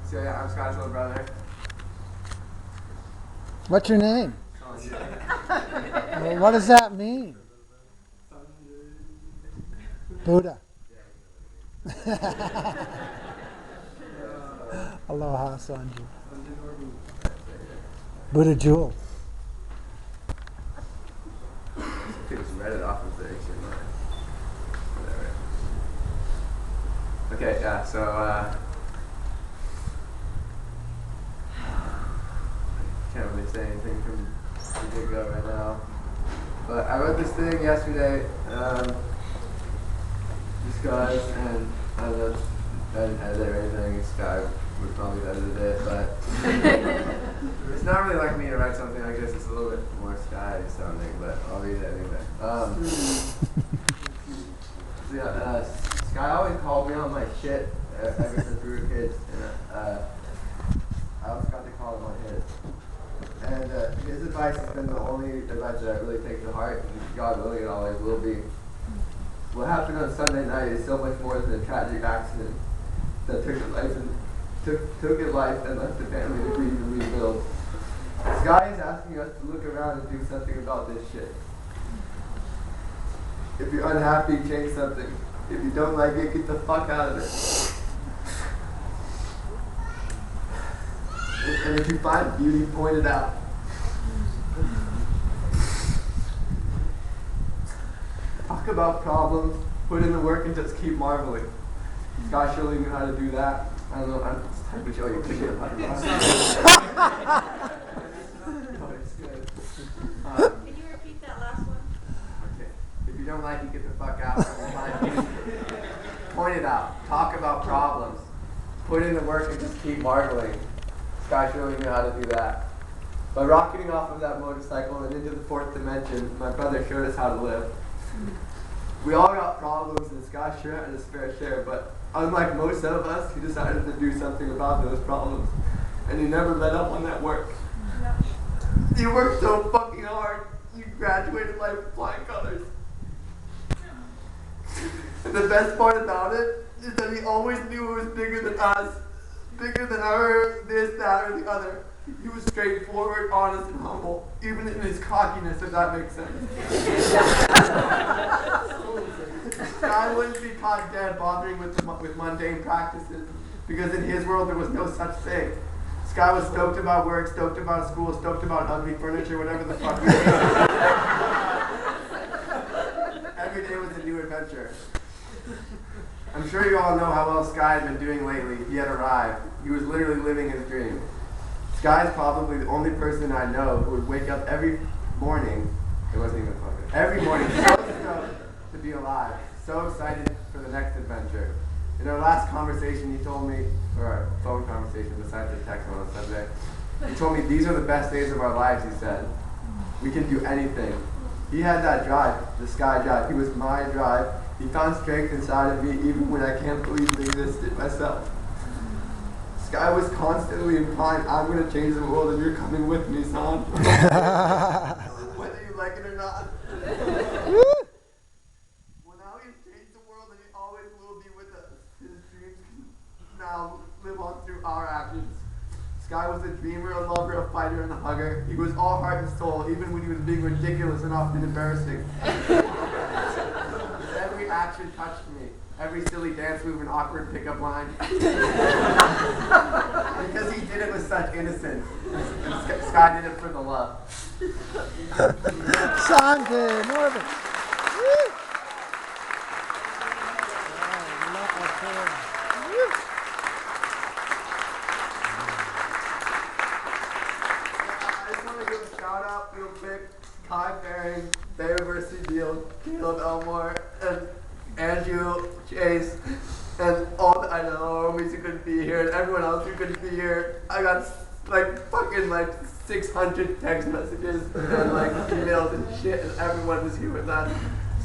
So yeah, I'm Scott's little brother. What's your name? Sanjay. Well, what does that mean? Buddha. Aloha, Sanjay. Norbu. Buddha Jewel. He just read it off of the dictionary. Whatever. Okay, yeah, so can't really say anything from the get-go right now. But I wrote this thing yesterday, just guys, and I didn't edit it or anything. Sky would probably have edited it, but it's not really like me to write something like this. It's a little bit more Sky sounding, but I'll read it anyway. So yeah, Sky always called me on my shit ever since we were kids, and I always got to call him on his. And his advice has been the only advice that I really take to heart, and God willing, it always will be. What happened on Sunday night is so much more than a tragic accident that took a life and left the family to grieve and rebuild. Sky is asking us to look around and do something about this shit. If you're unhappy, change something. If you don't like it, get the fuck out of it. And if you find beauty, point it out. Talk about problems, put in the work, and just keep marveling. Scott surely knew how to do that. I don't know, I'm just type of show you picking it up. Oh, it's good. Can you repeat that last one? Okay. If you don't like it, get the fuck out. Point it out. Talk about problems. Put in the work and just keep marveling. Sky surely knew how to do that. By rocketing off of that motorcycle and into the fourth dimension, my brother showed us how to live. We all got problems, and Sky sure had his fair share, but unlike most of us, he decided to do something about those problems. And he never let up on that work. No. You worked so fucking hard. You graduated like flying colors. And the best part about it is that he always knew it was bigger than us. Bigger than our this, that, or the other. He was straightforward, honest, and humble, even in his cockiness, if that makes sense. Sky wouldn't be caught dead bothering with mundane practices, because in his world there was no such thing. Sky was stoked about work, stoked about school, stoked about ugly furniture, whatever the fuck we did. Every day was a new adventure. I'm sure you all know how well Sky had been doing lately. He had arrived. He was literally living his dream. Sky is probably the only person I know who would wake up every morning, it wasn't even fucking, every morning so stoked to be alive, so excited for the next adventure. In our last conversation he told me, or our phone conversation besides the text one on Sunday, he told me these are the best days of our lives, he said. We can do anything. He had that drive, the Sky drive. He was my drive. He found strength inside of me even when I can't believe it existed myself. Sky was constantly implying, I'm going to change the world and you're coming with me, son. Whether you like it or not. Well, now he's changed the world and he always will be with us. His dreams now live on through our actions. Sky was a dreamer, a lover, a fighter, and a hugger. He was all heart and soul, even when he was being ridiculous and often embarrassing. Every action touched me. Every silly dance move and awkward pickup line. Because he did it with such innocence. And Sky did it for the love. Sanjay, Norbu. I just want to give a shout out real quick. Kai Faring, Bay University Deal, Caleb Elmore, and Andrew Chase, and all the Idaho homies who couldn't be here, and everyone else who couldn't be here. I got fucking 600 text messages and emails and shit, and everyone was here with us.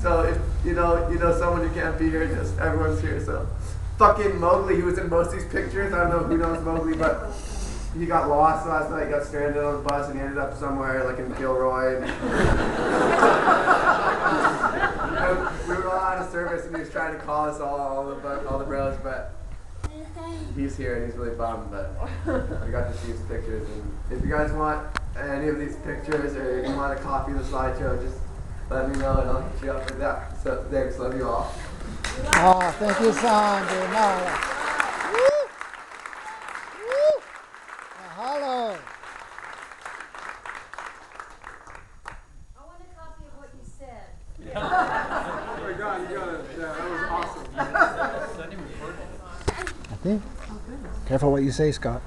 So if you know someone who can't be here, just everyone's here. So fucking Mowgli, he was in most of these pictures. I don't know who knows Mowgli, but he got lost last night. He got stranded on the bus and he ended up somewhere like in Gilroy. We were all out of service and he was trying to call us all the bros, but He's here and he's really bummed, but we got to see his pictures. And if you guys want any of these pictures or you want a copy of the slideshow, just let me know and I'll hit you up with that. So thanks, love you all. Oh, thank you, Sanjay. Now, woo! Woo! Mahalo. I want a copy of what you said. Oh my God, you got it. Yeah, that was awesome. I think. Careful what you say, Scott.